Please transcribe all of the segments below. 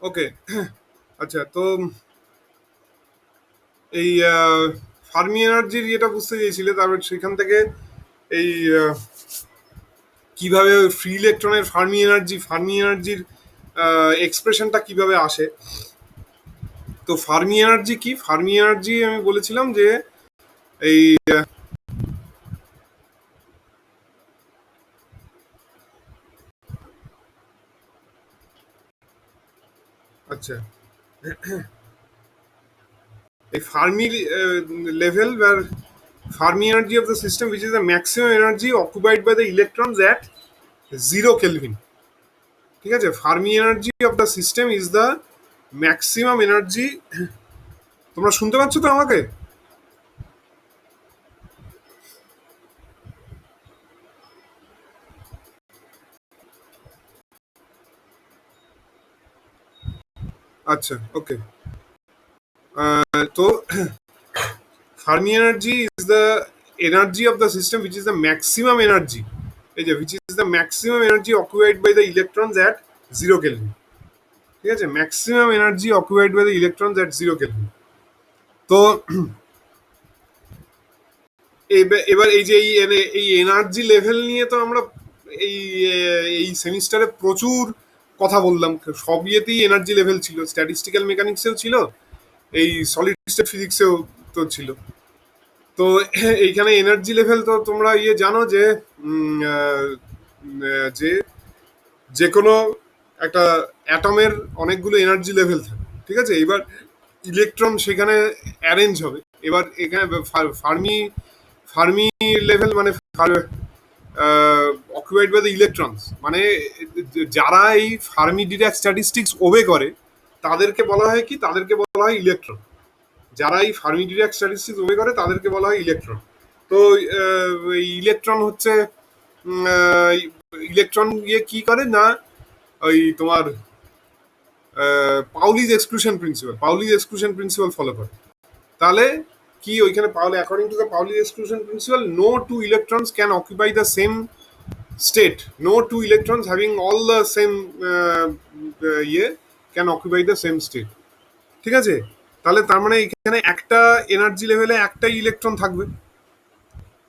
ওকে। আচ্ছা, তো এই ফার্মি এনার্জির যেটা বুঝতে চেয়েছিলে, তারপর সেখান থেকে এই কিভাবে ফ্রি ইলেকট্রনের ফার্মি এনার্জির এক্সপ্রেশনটা কিভাবে আসে। তো ফার্মি এনার্জি কি? ফার্মি এনার্জি আমি বলেছিলাম যে এই আচ্ছা, a Fermi level where Fermi energy of the system, which is the maximum energy occupied by the electrons at 0 Kelvin. ঠিক আছে, Fermi energy of the system is the maximum energy. তোমরা শুনতে পাচ্ছ তো আমাকে? আচ্ছা, ওকে। তো Fermi energy is the energy of the system which is the maximum energy, এই যে which is the maximum energy occupied by the electrons at 0 Kelvin। ঠিক আছে, maximum energy occupied by the electrons at 0 Kelvin। তো এবার এই যে এই energy level নিয়ে তো আমরা এই এই সেমিস্টারে প্রচুর কথা বললাম। সব ইয়েতেই এনার্জি লেভেল ছিল, স্ট্যাটিস্টিক্যাল মেকানিক্সেও ছিল, এই সলিড স্টেট ফিজিক্সেও তো ছিল। তো এইখানে এনার্জি লেভেল তো তোমরা জানো যে যে যে কোনো একটা অ্যাটমের অনেকগুলো এনার্জি লেভেল থাকে। ঠিক আছে, এবার ইলেকট্রন সেখানে অ্যারেঞ্জ হবে। এবার এখানে ফার্মি ফার্মি লেভেল মানে অকুপাইড বাই দ্য ইলেকট্রনস, মানে যারা এই ফার্মি ডিরাক স্ট্যাটিস্টিক্স ওবে করে তাদেরকে বলা হয় কি? তাদেরকে বলা হয় ইলেকট্রন। যারা এই ফার্মি ডিরাক স্ট্যাটিস্টিক্স ওবে করে তাদেরকে বলা হয় ইলেকট্রন। তো এই ইলেকট্রন হচ্ছে ইলেকট্রন কি করে না, ওই তোমার পাউলিজ এক্সক্লুশন প্রিন্সিপাল ফলো করে। তাহলে কি ওইখানে পাওলে, according to the Pauli exclusion principle, no two electrons can occupy the same state, no two electrons having all the same ইয়ে can occupy the same state. ঠিক আছে, তাহলে তার মানে এখানে একটা এনার্জি লেভেলে একটাই ইলেকট্রন থাকবে,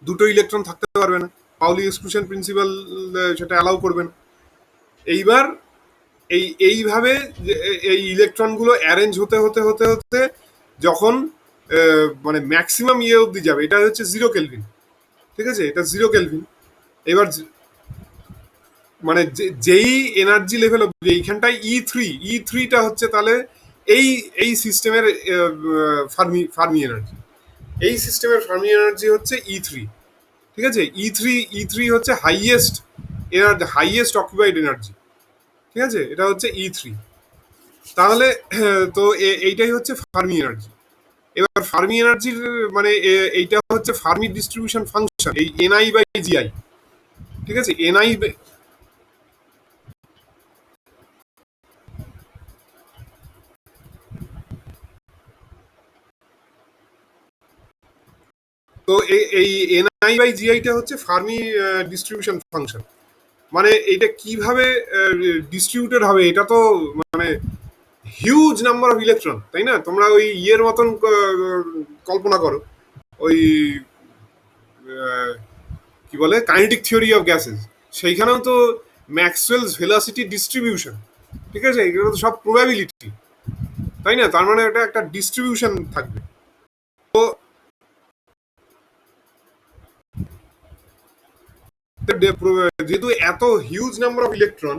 দুটো ইলেকট্রন থাকতে পারবে না। পাউলি এক্সক্লুশন প্রিন্সিপাল সেটা অ্যালাউ করবে না। এইবার এইভাবে এই ইলেকট্রনগুলো অ্যারেঞ্জ হতে হতে হতে হতে যখন মানে ম্যাক্সিমাম অবধি যাবে, এটা হচ্ছে 0 Kelvin। ঠিক আছে, এটা 0 Kelvin। এবার মানে যেই এনার্জি লেভেল অবধি এইখানটায় ই থ্রিটা হচ্ছে তাহলে এই এই সিস্টেমের ফার্মি এনার্জি। এই সিস্টেমের ফার্মি এনার্জি হচ্ছে ই3। ঠিক আছে, ই থ্রি হচ্ছে হাইয়েস্ট অকুপাইড এনার্জি। ঠিক আছে, এটা হচ্ছে ই3। তাহলে তো এইটাই হচ্ছে ফার্মি এনার্জি। এবার ফার্মি এনার্জির মানে এইটা হচ্ছে ফার্মি ডিস্ট্রিবিউশন ফাংশন, এই Ni/Gi। ঠিক আছে, তো এই Ni/Gi-টা হচ্ছে ফার্মি ডিস্ট্রিবিউশন ফাংশন। মানে এটা কিভাবে ডিস্ট্রিবিউটেড হবে, এটা তো মানে হিউজ নাম্বার অফ ইলেকট্রন, তাই না? তোমরা ওই ইয়ের মতন কল্পনা করো, ওই কি বলে, কাইনেটিক থিওরি অফ গ্যাসেস। সেইখানেও তো ম্যাক্সওয়েলস ভেলোসিটি ডিস্ট্রিবিউশন। ঠিক আছে, এগুলো তো সব প্রবাবিলিটি, তাই না? তার মানে এটা একটা ডিস্ট্রিবিউশন থাকবে। তো যেহেতু এত হিউজ নাম্বার অফ ইলেকট্রন,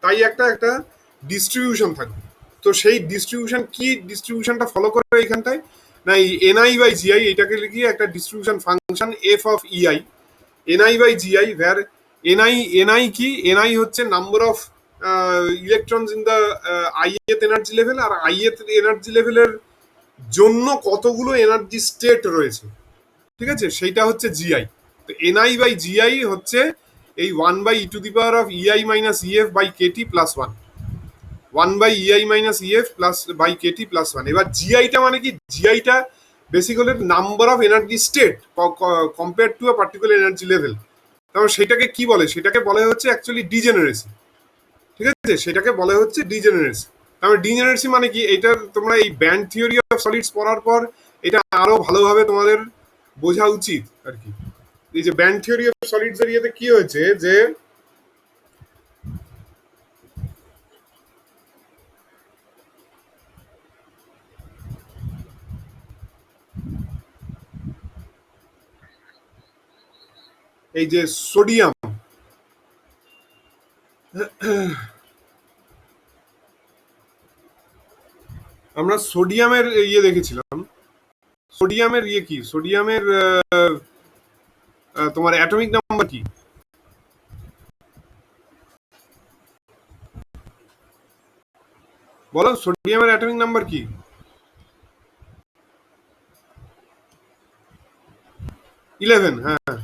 তাই একটা একটা ডিস্ট্রিবিউশন থাকবে। তো সেই ডিস্ট্রিবিউশন কি, ডিস্ট্রিবিউশনটা ফলো করবে এইখানটায় না, এই Ni/Gi এটাকে লিখিয়ে একটা distribution function F of EI, Ni/Gi, where Ni কি? Ni হচ্ছে number of electrons in the ith energy level, আর ith এনার্জি লেভেলের জন্য কতগুলো এনার্জি স্টেট রয়েছে। ঠিক আছে, সেইটা হচ্ছে জিআই। তো Ni/Gi হচ্ছে এই 1/e⁻⁰1/ei⁻⁰ এবার জিআইটা মানে কি? জিআইটা basically number of energy state compare to a particular energy level. তারপর সেটাকে কি বলে? সেটাকে বলে হচ্ছে অ্যাকচুয়ালি ডিজেনারেসি। ঠিক আছে, সেটাকে বলে হচ্ছে ডিজেনারেসি। তারপরে ডিজেনারেসি মানে কি, এটা তোমরা এই ব্যান্ড থিওরি অফ সলিডস পড়ার পর এটা আরো ভালোভাবে তোমাদের বোঝা উচিত আর কি। এই যে ব্যান্ড থিওরি অফ সলিডস এর ইয়েতে কি হয়েছে যে এই যে সোডিয়াম, আমরা সোডিয়ামের ইয়ে দেখেছিলাম। সোডিয়ামের ইয়ে কি, সোডিয়ামের তোমার অ্যাটমিক নাম্বার কি? বলো সোডিয়ামের অ্যাটমিক নাম্বার কি? 11। হ্যাঁ,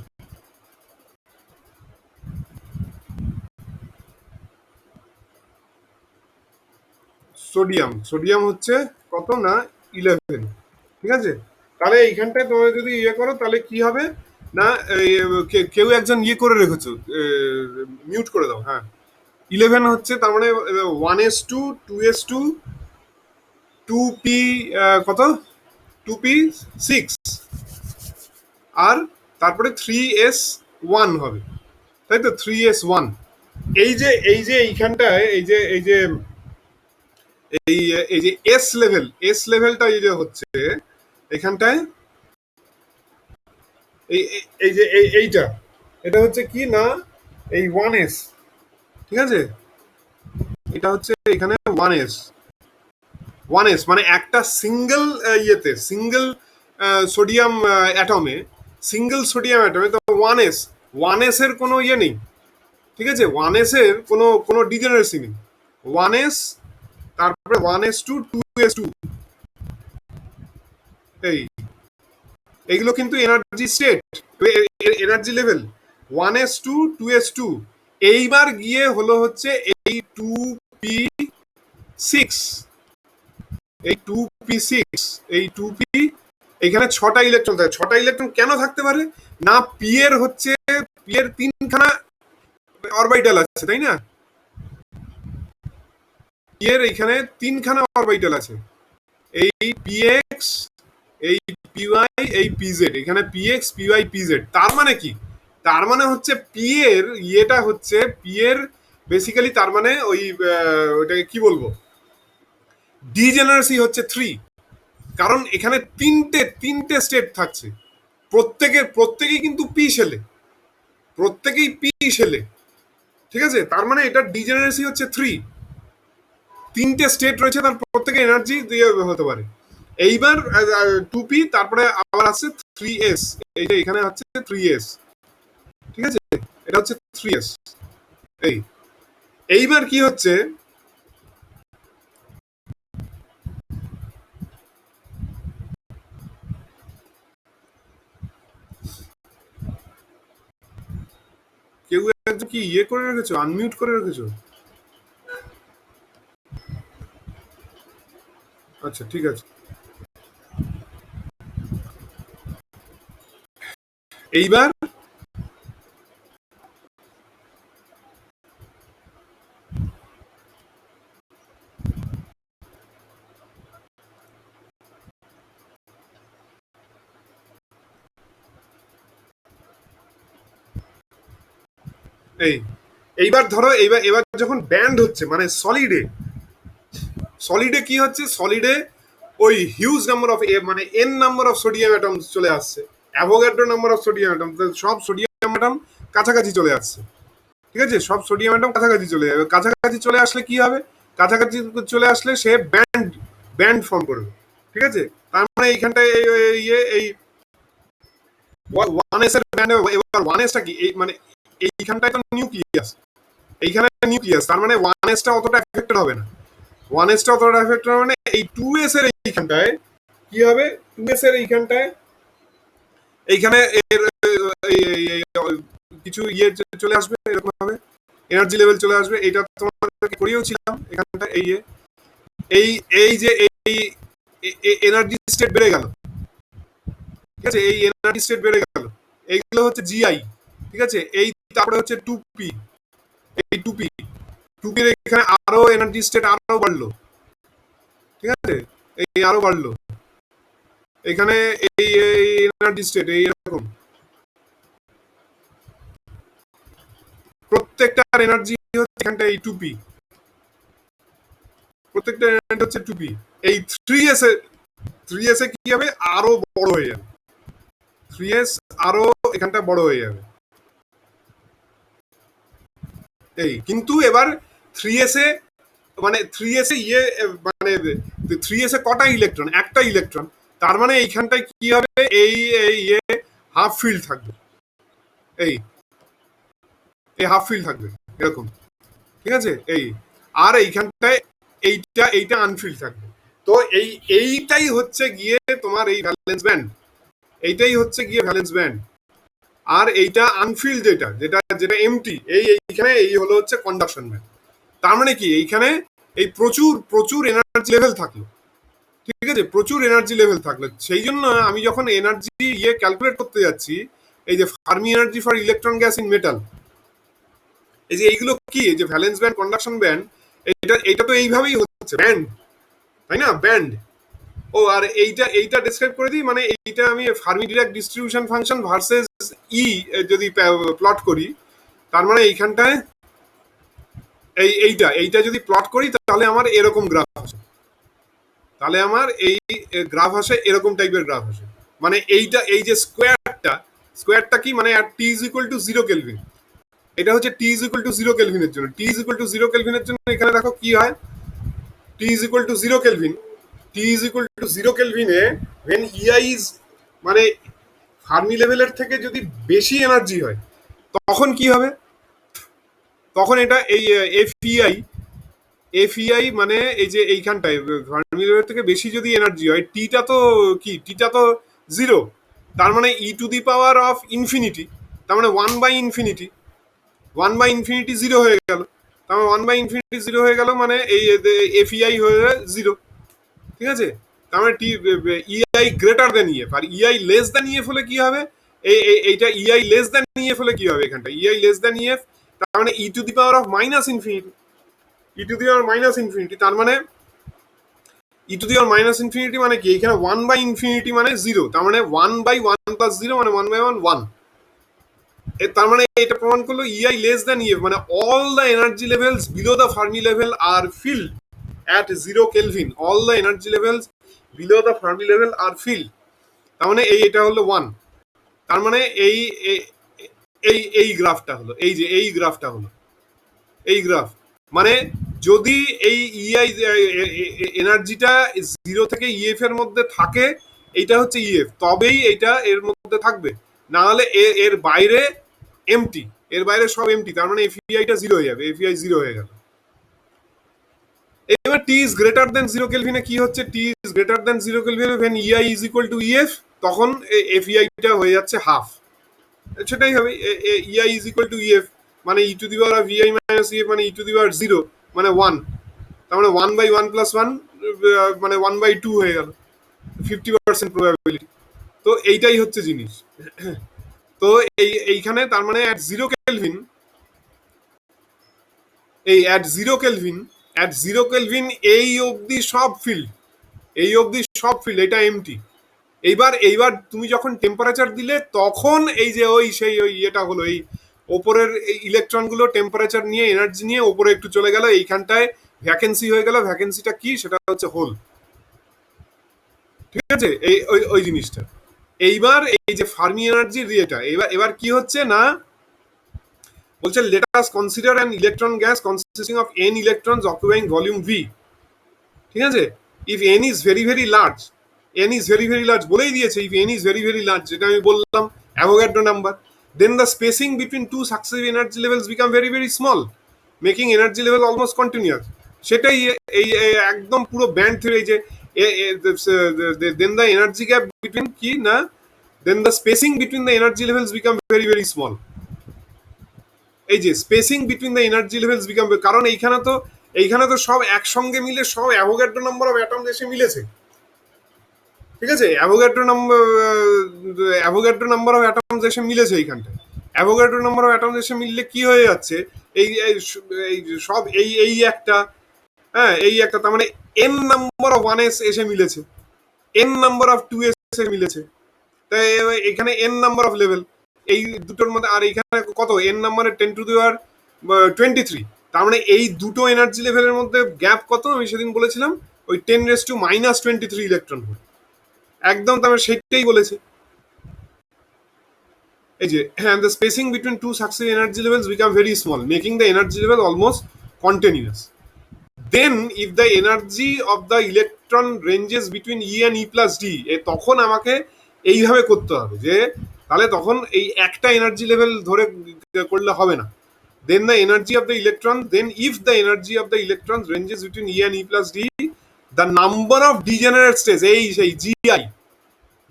সোডিয়াম সোডিয়াম হচ্ছে কত না, 11। ঠিক আছে, তাহলে এইখানটায় তোমরা যদি ইয়ে করো তাহলে কি হবে না, কেউ একজন ইয়ে করে রেখেছো, মিউট করে দাও। হ্যাঁ, 11 হচ্ছে তার মানে 1s2, 2s2, 2p, কত, 2p6, আর তারপরে 3s1 হবে, তাই তো, 3s1। এই যে এইখানটায় এই যে এই এই যে এস লেভেলটা এই যে হচ্ছে এখানটায়, এই যে এইটা, এটা হচ্ছে কি না, এই 1s। ঠিক আছে, এটা হচ্ছে এখানে 1s। 1s মানে একটা সিঙ্গেল ইয়েতে, সিঙ্গেল সোডিয়াম অ্যাটমে, সিঙ্গেল সোডিয়াম অ্যাটমে তো 1s, 1s এর কোনো ইয়ে নেই। ঠিক আছে, 1s এর কোনো কোনো ডিজেনারেসি নেই। 1s, তারপরে 1s2, 2s2, এই এইগুলো কিন্তু energy state, energy level. 1s2, 2s2, এইবার গিয়ে হলো হচ্ছে এই 2p6, এই 2p6, এই 2p, এখানে 6টা ইলেকট্রন থাকে। 6টা ইলেকট্রন কেন থাকতে পারে না, পি এর হচ্ছে, পি এর 3খানা অরবিটাল আছে, তাই না? পি এর এইখানে 3খানা অরবিটাল আছে, এই পিএক্স, এই পিওয়াই, এই পিজেড, এখানে পিএক্স, পিওয়াই, পিজেড। তার মানে কি, তার মানে হচ্ছে পি এর ইয়েটা হচ্ছে, পি এর বেসিক্যালি তার মানে ওই ওইটাকে কি বলবো, ডিজেনারেসি হচ্ছে 3। কারণ এখানে তিনটে তিনটে স্টেট থাকছে, প্রত্যেকেই কিন্তু পি শেলে, প্রত্যেকেই পি শেলে। ঠিক আছে, তার মানে এটা ডিজেনারেসি হচ্ছে 3। তিনটে স্টেট রয়েছে, তার প্রত্যেকে এনার্জি দিয়ে হতে পারে। এইবার 2p, তারপরে আবার আছে 3s, এই যে এখানে হচ্ছে 3s। ঠিক আছে, এটা হচ্ছে 3s। এই এইবার কি হচ্ছে, কেউ একজন কি ইয়ে করে রেখেছো, আনমিউট করে রেখেছো? আচ্ছা ঠিক আছে। এইবার এই এইবার ধরো, এইবার এবার যখন ব্যান্ড হচ্ছে মানে সলিডে, সলিডে কি হচ্ছে, সলিডে ওই হিউজ নাম্বার অফ, মানে N number of sodium atom চলে আসছে, Avogadro number of sodium atom, সব সোডিয়াম অ্যাটম কাছাকাছি চলে আসছে। ঠিক আছে, সব সোডিয়াম অ্যাটম কাছাকাছি চলে যাবে। কাছাকাছি চলে আসলে কি হবে, কাছাকাছি চলে আসলে সে ব্যান্ড, ব্যান্ড ফর্ম করবে। ঠিক আছে, তার মানে এইখানটায় এই 1s এর ব্যান্ড, এবার 1sটা কি, এই মানে এইখানটায় তো নিউক্লিয়াস, এইখানে নিউক্লিয়াস, তার মানে 1sটা অতটা এফেক্টেড হবে না। 1sটা অতটা এফেক্টেড হবে না। এই 2s এর এইখানটায় কি হবে, 2s এর এইখানটায়, এইখানে এর কিছু ইয়ে চলে আসবে, এরকম ভাবে এনার্জি লেভেল চলে আসবে। এটা তোমাদেরকে করিয়েওছিলাম এখানটা, এই এই যে এই এনার্জি স্টেট বেড়ে গেল। ঠিক আছে, এই এনার্জি স্টেট বেড়ে গেল, এইগুলো হচ্ছে জিআই। ঠিক আছে, এই তারপরে হচ্ছে 2p, এই 2p, 2p এর এখানে আরো এনার্জি স্টেট আরো বাড়লো। ঠিক আছে, এই আরো বাড়লো এখানে, এই এনার্জি স্টেট এই এরকম প্রত্যেকটার এনার্জি হচ্ছে এখানটা এই টুপি, প্রত্যেকটা এনার্জি হচ্ছে টুপি। এই থ্রি এস এ কি হবে, আরো বড় হয়ে যাবে, থ্রি এস আরো এখানটা বড় হয়ে যাবে। এই কিন্তু এবার থ্রি এস এ মানে থ্রি এস এ মানে থ্রি এস এ কটা ইলেকট্রন, একটা ইলেকট্রন, তার মানে এইখানটায় কি হবে, এই ইয়ে হাফ ফিল্ড থাকবে, এই এই হাফ ফিল্ড থাকবে এরকম, ঠিক আছে। এই আর এইখানটায় এইটা আনফিল্ড থাকবে। তো এইটাই হচ্ছে গিয়ে তোমার এই ভ্যালেন্স ব্যান্ড, এইটাই হচ্ছে গিয়ে ভ্যালেন্স ব্যান্ড। আর এইটা আনফিল্ড যেটা যেটা যেটা এমটি, এইখানে এই হলো হচ্ছে কন্ডাকশন ব্যান্ড। তার মানে কি এইখানে এই প্রচুর প্রচুর এনার্জি লেভেল থাকলো, ঠিক আছে, প্রচুর এনার্জি লেভেল থাকলো। সেই জন্য আমি যখন এনার্জি ক্যালকুলেট করতে যাচ্ছি, এই যে Fermi energy for electron gas in metal, এই যে এইগুলো কি, এই যে ভ্যালেন্স ব্যান্ড, কন্ডাকশন ব্যান্ড, এইটা তো এইভাবেই হচ্ছে ব্যান্ড, তাই না, ব্যান্ড। ও আর এইটা ডেসক্রাইব করে দিই, মানে এইটা আমি Fermi Dirac distribution function versus E যদি প্লট করি, তার মানে এইখানটায় এইটা যদি প্লট করি তাহলে আমার এরকম গ্রাফ আসে, তাহলে আমার এই গ্রাফ আসে, এরকম টাইপের গ্রাফ আসে। মানে এইটা এই যে স্কোয়ারটা কি, মানে T is equal to 0 kelvin, এটা হচ্ছে টি ইজ ইকুয়াল টু 0 কেলভিনের জন্য। টি ইজ ইকুয়াল টু 0 কেলভিনের জন্য এখানে দেখো কি হয়, T is equal to 0 kelvin, T is equal to 0 কেলভিনে when EI ইজ মানে ফার্মি লেভেলের থেকে যদি বেশি এনার্জি হয়, তখন কি হবে, তখন এটা এই এফইআই মানে এই যে এইখানটায় ফার্মি লেভেল থেকে বেশি যদি এনার্জি হয়, টিটা তো কি, টিটা তো 0, তার মানে E to the power of infinity, তার মানে 1/ইনফিনিটি, 1/ইনফিনিটি 0 হয়ে গেল, তার মানে 1/ইনফিনিটি 0 হয়ে গেল, মানে এই এফইআই হয়ে 0, ঠিক আছে। তার মানে ইআই গ্রেটার দেন ইএফ, আর ইআই লেস দেন ইএফ হলে কি হবে, এইটা ইআই লেস দেন ইএফ হলে কি হবে, এখানটা ইআই লেস দেন ইএফ, তার মানে E to the power of minus infinity, E to the power minus infinity, তার মানে E to the power minus infinity মানে কি, এখানে 1/ইনফিনিটি মানে 0, তার মানে 1/1 প্লাস 0 মানে 1/1 1, তার মানে এটা প্রমাণ করলো ইআই লেস দেন ইএফ, মানে all the energy levels below the Fermi level are filled at 0 Kelvin, all the energy levels below the Fermi level are filled, তার মানে এটা হলো 1, তার মানে এই গ্রাফটা হলো, এই যে এই গ্রাফটা হলো এই গ্রাফ, মানে যদি এই ইআই এনার্জিটা 0 থেকে ইএফ এর মধ্যে থাকে, এইটা হচ্ছে ইএফ, তবেই এটা এর মধ্যে থাকবে, না হলে এর বাইরে এমটি, এর বাইরে সব এমটি, তার মানে এফইআইটা 0 হয়ে যাবে, এফইআই 0 হয়ে গেল। এবার টি ইজ গ্রেটার দেন 0 কেলভিনে কি হচ্ছে, টি ইজ গ্রেটার দেন 0 কেলভিনে when EI is equal to EF, তখন এফইআইটা হয়ে যাচ্ছে হাফ, সেটাই হবে EI is equal to EF, মানে E to the power of EI minus EF মানে ই টু দি পাওয়ার 0 মানে 1, তার মানে 1/1 প্লাস 1 মানে 1/2 হয়ে গেল, 50% প্রবাবিলিটি। তো এইটাই হচ্ছে জিনিস। তো এইখানে তার মানে অ্যাট 0 কেলভিন, এই অ্যাট 0 কেলভিন, অ্যাট 0 কেলভিন এই অবধি সব ফিল্ড, এই অবধি সব ফিল্ড, এটা এমটি। এইবার তুমি যখন টেম্পারেচার দিলে, তখন এই যে ওই ইয়েটা হলো, এই ওপরের ইলেকট্রনগুলো টেম্পারেচার নিয়ে এনার্জি নিয়ে ওপরে একটু চলে গেল, এইখানটায় ভ্যাকেন্সি হয়ে গেল, ভ্যাকেন্সিটা কি, সেটা হচ্ছে হোল, ঠিক আছে, এই ওই জিনিসটা। এইবার এই যে ফার্মি এনার্জির ইয়েটা, এবার কি হচ্ছে না, বলছে let us consider an electron gas consisting of n electrons occupying volume V, ঠিক আছে, if n is very very large, n is very very large বলেই দিয়েছে, if n is very very large, যেটা আমি বললাম Avogadro number, then the spacing between two successive energy levels become very very small, making energy level almost continuous, সেটাই এই একদম পুরো band theory, যে then the energy gap between কি না, then the spacing between the energy levels become very very small, এই যে spacing between the energy levels become, কারণ এইখানে তো সব একসঙ্গে মিলে সব অ্যাভোগাড্রো নাম্বার অফ অ্যাটম এসে মিলেছে, ঠিক আছে, অ্যাভোগাড্রো নাম্বার অফ অ্যাটমস এসে মিলেছে এইখানটায়, অ্যাভোগাড্রো নাম্বার অফ অ্যাটমস এসে মিললে কি হয়ে যাচ্ছে, এই সব এই একটা, হ্যাঁ এই একটা, তার মানে এন নাম্বার অফ 1s এসে মিলেছে, এন নাম্বার অফ 2s এসে মিলেছে, তাই এখানে এন নাম্বার অফ লেভেল এই দুটোর মধ্যে, আর এখানে কত এন নাম্বারের 10 টু দি পাওয়ার 23, তার মানে এই দুটো এনার্জি লেভেলের মধ্যে গ্যাপ কত আমি সেদিন বলেছিলাম, ওই 10⁻⁻23 ইলেকট্রন ভোল্ট, একদম তার মানে সেটাই বলেছে। এই যে and the spacing between two successive energy levels become very small, making the energy level almost continuous. Then if the energy of the electron ranges between E and E plus D, তখন আমাকে এইভাবে করতে হবে যে তাহলে তখন এই একটা এনার্জি লেভেল ধরে করলে হবে না। Then the energy of the electron, then if the energy of the electrons ranges between E and E plus D, the number of degenerate states, এই সেই GI,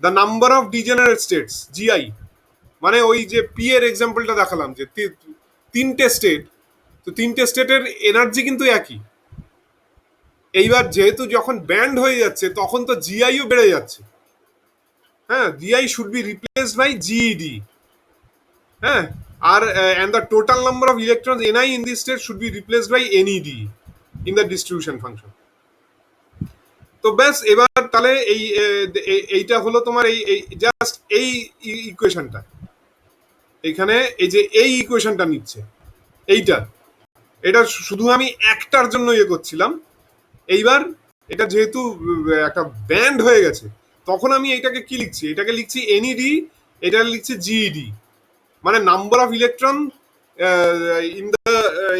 the number of degenerate states GI, মানে ওই যে P এর এক্সাম্পলটা দেখালাম যে তিনটে state, তো তিনটে স্টেটের এনার্জি কিন্তু একই। এইবার যেহেতু যখন ব্যান্ড হয়ে যাচ্ছে তখন তো জিআইও বেড়ে যাচ্ছে, হ্যাঁ, GI should be replaced by GED, হ্যাঁ, আর and the total number of electrons ni in this state should be replaced by ned in the distribution function. তো ব্যাস এবার তাহলে এইটা হলো তোমার এই জাস্ট এই ইকুয়েশনটা, এখানে এই যে এই ইকুয়েশনটা নিচ্ছে এইটা, এটা শুধু আমি একটার জন্য ইয়ে করছিলাম। এইবার এটা যেহেতু একটা ব্যান্ড হয়ে গেছে তখন আমি এটাকে কি লিখছি, এটাকে লিখছি এনইডি, এটা লিখছি জিইডি, মানে number of electron in the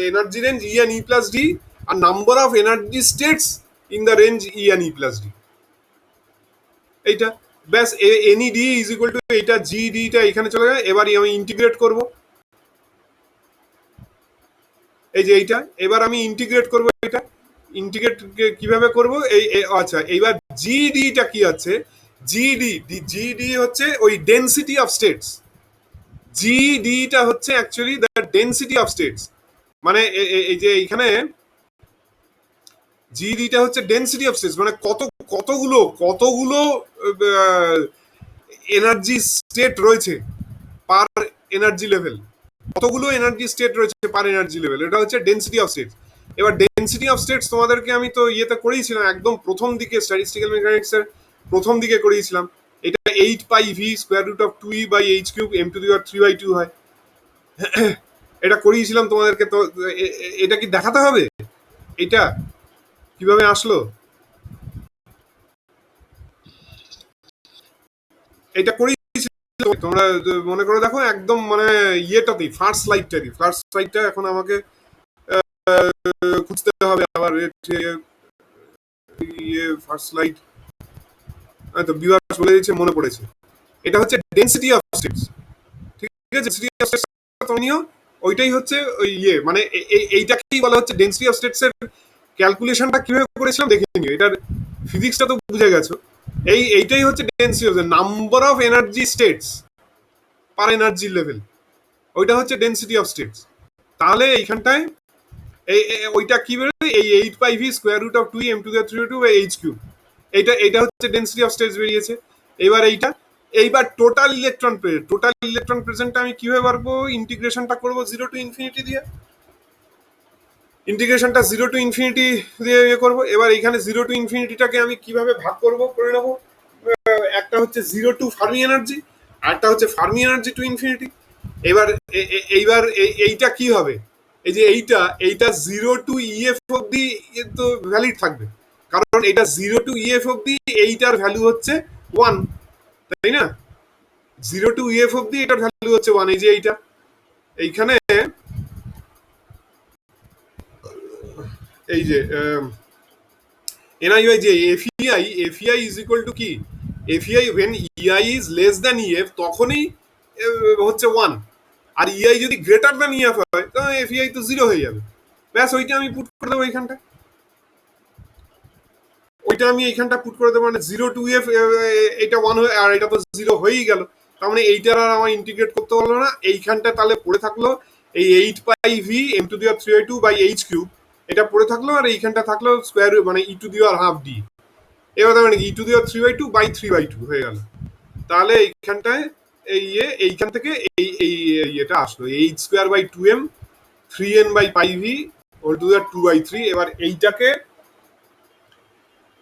energy range E and E plus D, আর number of energy states in the range E and E plus D, এইটা ব্যাস। এনইডি ইজ ইকুয়াল টু এইটা জিইডিটা এখানে চলে যায়। এবার আমি ইন্টিগ্রেট করব, এই যে এইটা, এবার আমি ইন্টিগ্রেট করব, এটা ইন্টিগ্রেট কিভাবে করব, এই আচ্ছা এইবার জিডিটা কি আছে, জিডি হচ্ছে ওই ডেনসিটি অফ স্টেটস, জিডিটা হচ্ছে actually the density of states, মানে এই যে এইখানে জিডিটা হচ্ছে ডেনসিটি অফ স্টেটস, মানে কতগুলো এনার্জি স্টেট রয়েছে পার এনার্জি লেভেল, কতগুলো এনার্জি স্টেট রয়েছে পার এনার্জি লেভেল, এটা হচ্ছে ডেনসিটি অফ স্টেটস। এবার ডেনসিটি অফ স্টেটস তোমাদেরকে আমি তো ইয়েতে করিয়েছিলাম একদম প্রথম দিকে, স্ট্যাটিস্টিক্যাল মেকানিক্স এর প্রথম দিকে করিয়েছিলাম, এটা 8πv square root of 2e/h³ m⁻³ হয়, এটা করিয়েছিলাম তোমাদেরকে। তো এটা কি দেখাতে হবে এটা কিভাবে আসলো, এটা করিয়েছিলাম, তোমরা মনে করে দেখো একদম মানে ইয়েটাতেই ফার্স্ট স্লাইডটা এখন আমাকে খুঁজতে হবে আবার, ফার্স্ট স্লাইড তো ভিউয়ার্স বলে দিয়েছে, মনে পড়েছে, এটা হচ্ছে ডেনসিটি অফ স্টেটস, ঠিক আছে, ডেনসিটি অফ স্টেটস নিও, ওইটাই হচ্ছে ওই মানে এইটাকেই বলা হচ্ছে ডেনসিটি অফ স্টেটস এর ক্যালকুলেশনটা কিভাবে করেছিলাম দেখে নিও, এটার ফিজিক্সটা তো বুঝে গেছো, এইটাই হচ্ছে density of number of energy states per energy level, ওইটা হচ্ছে ডেনসিটি অফ স্টেটস। তাহলে এইখানটায় ওইটা কি বেরোবে, এই 8πv square root of 2m⁻³ এইটা হচ্ছে ডেনসিটি অফ স্টেটস বেরিয়েছে। এবার এইবার টোটাল ইলেকট্রন প্রেজেন্টটা আমি কিভাবে পারবো, ইন্টিগ্রেশনটা করবো 0 to infinity দিয়ে, ইন্টিগ্রেশনটা 0 to infinity দিয়ে ইয়ে করবো। এবার এখানে 0 to infinityটাকে আমি কিভাবে ভাগ করে নেবো, একটা হচ্ছে 0 to ফার্মি এনার্জি, আর একটা হচ্ছে ফার্মি এনার্জি টু ইনফিনিটি। এইবার এইটা কি হবে, এই যে এইটা 0 to EF অব্দি তো ভ্যালিড থাকবে, কারণ এটা 0 to EF অব্দি এইটার ভ্যালু হচ্ছে 1, তাই না, 0 to EF অব্দি এটার ভ্যালু হচ্ছে 1, এই যে এইখানে এই যে NIY যে FEI is equal to কি, FEI when EI is less than EF তখনই হচ্ছে 1, আর EI যদি গ্রেটার দ্যান EF হয় তাহলে FEI তো 0 হয়ে যাবে। ব্যাস ওইটা আমি পুট করে দেবো এইখানটা, পুট করে দেবো, মানে 0 to EF এটা 1 হয়ে, আর এটা তো 0 হয়েই গেল, তার মানে এইটার আর আমার ইন্টিগ্রেট করতে পারলো না। এইখানটা তাহলে পড়ে থাকলো এই 8πv m⁻²/h³, এটা পড়ে থাকলো, আর এইখানটা থাকলো স্কোয়ার মানে e⁻²d, এবার তার মানে e⁻³/3/2 হয়ে গেল। তাহলে এইখানটায় এইখান থেকে এটা আসলো h²/2m 3n/πv ⁻² 2/3। এবার এইটাকে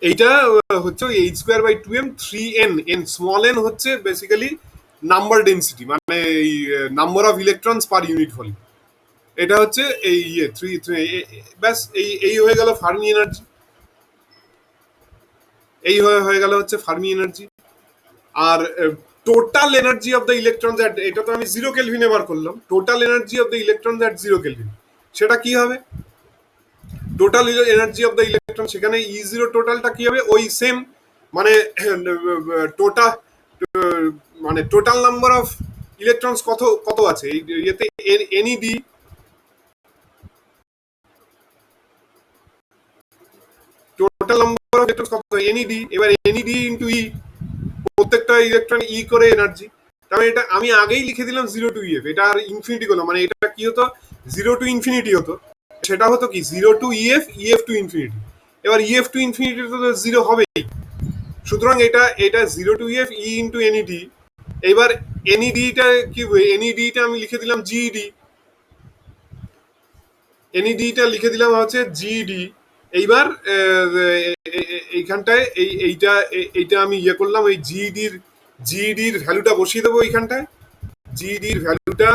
এইটা হচ্ছে ওই H square by two M three N N small N হচ্ছে বেসিক্যালি নাম্বার ডেন্সিটি, মানে এই number of electrons per unit volume. এটা হচ্ছে এই ইয়ে থ্রি থ্রি, ব্যাস এই এই হয়ে গেল ফার্মি এনার্জি। এই হয়ে গেল হচ্ছে ফার্মি এনার্জি। আর total energy of the electron, এটা তো আমি জিরো কেলভিনে বার করলাম, total energy of the electron that zero Kelvin, সেটা কি হবে? Total energy of the electron, সেখানে ই জিরো টোটালটা কি হবে? ওই সেম, মানে টোটাল, মানে টোটাল নাম্বার অফ ইলেকট্রনস কত কত আছে এই ইয়েতে, NED, total number of electrons কত এনইডি, এবার এনইডি ইনটু ই, প্রত্যেকটা ইলেকট্রন ই করে এনার্জি। তার মানে এটা আমি আগেই লিখে দিলাম জিরো টু ইএফ, এটা আর ইনফিনিটি করলাম, মানে এটা কি হতো, জিরো টু ইনফিনিটি হতো, সেটা হতো কি zero to EF, EF to infinity. এবার ইএফ টু ইনফিনিটি তো জিরো হবেই, সুতরাং এটা এটা zero to EF E into NED. এবার এনইডিটা কি, এনইডিটা আমি লিখে দিলাম জিইডি, এনইডিটা লিখে দিলাম হচ্ছে জিইডি। এইবার এইখানটায় এইটা এইটা আমি ইয়ে করলাম, এই জিইডির ভ্যালুটা বসিয়ে দেবো এইখানটায়, জিইডির ভ্যালুটা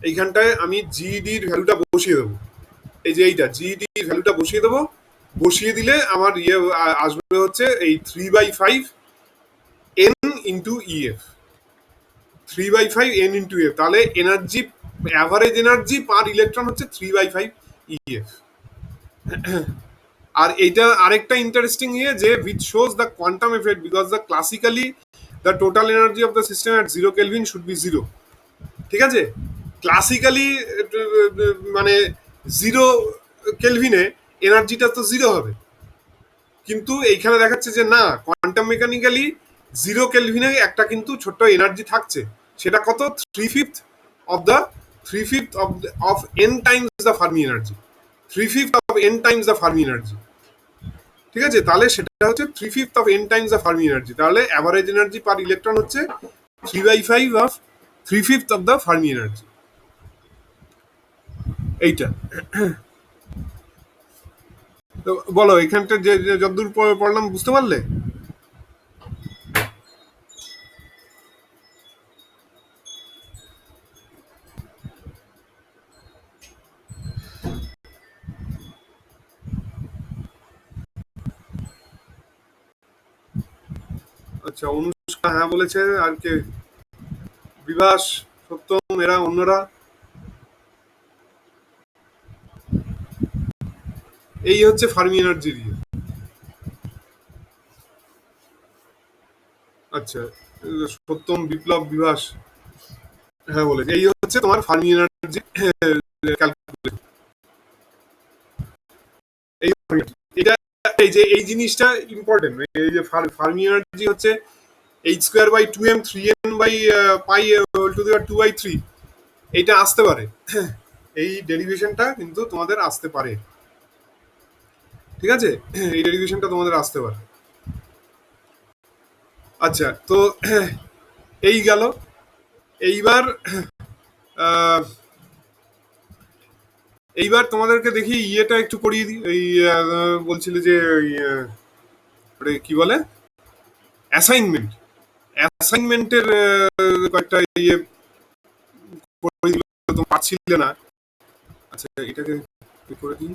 এইখানটায় আমি জিইডির ভ্যালুটা বসিয়ে দেবো, এই যে এইটা জিইডির ভ্যালুটা বসিয়ে দেবো। বসিয়ে দিলে আমার ইয়ে আসবে হচ্ছে এই 3/5 N into EF, 3/5 N into F. তাহলে এনার্জি, অ্যাভারেজ এনার্জি পার ইলেকট্রন হচ্ছে 3/5 ইএফ। আর এইটা আরেকটা ইন্টারেস্টিং ইয়ে, যে which shows the quantum effect because the classically the total energy of the system at 0 Kelvin should be 0। ঠিক আছে, ক্লাসিক্যালি মানে 0 কেলভিনে এনার্জিটা তো 0 হবে, কিন্তু এইখানে দেখাচ্ছে যে না, কোয়ান্টাম মেকানিক্যালি 0 কেলভিনে একটা কিন্তু ছোট্ট এনার্জি থাকছে, সেটা কত, 3/5 of the 3/5 of N Times the Fermi energy, 3/5 of N Times the Fermi energy. ঠিক আছে, তাহলে সেটা হচ্ছে 3/5 of N Times the Fermi energy, তাহলে অ্যাভারেজ এনার্জি পার ইলেকট্রন হচ্ছে 3/5 of 3/5 of the Fermi energy, এইটা। তো বলো এখানটা যে যতদূর পড়লাম বুঝতে পারলে? আচ্ছা, অনুষ্কা হ্যাঁ বলেছে, আর কে? বিভাস, সত্যম, এরা অন্যরা? এই হচ্ছে ফার্মি এনার্জি দিয়ে। আচ্ছা, সত্যম, বিপ্লব, বিভাস হ্যাঁ বলেছে, এই হচ্ছে তোমার ফার্মি এনার্জি ক্যালকুলেশন। এই এটা, এই যে এই জিনিসটা ইম্পর্টেন্ট, এই যে ফার্মি এনার্জি হচ্ছে H square by two M three N by pi to the power 2/3, এইটা আসতে পারে, এই ডেরিভেশনটা কিন্তু তোমাদের আসতে পারে। ঠিক আছে, এই ডেরিভেশনটা তোমাদের আসতে পারে। আচ্ছা, তো এই গেল। এইবার আহ, এইবার তোমাদেরকে দেখি ইয়েটা একটু করিয়ে দিই, এই বলছিলে যে ওই কি বলে, অ্যাসাইনমেন্ট, অ্যাসাইনমেন্টের কয়েকটা ইয়ে করে দিলে, তো পারছিলে না। আচ্ছা, এটাকে করে দিই।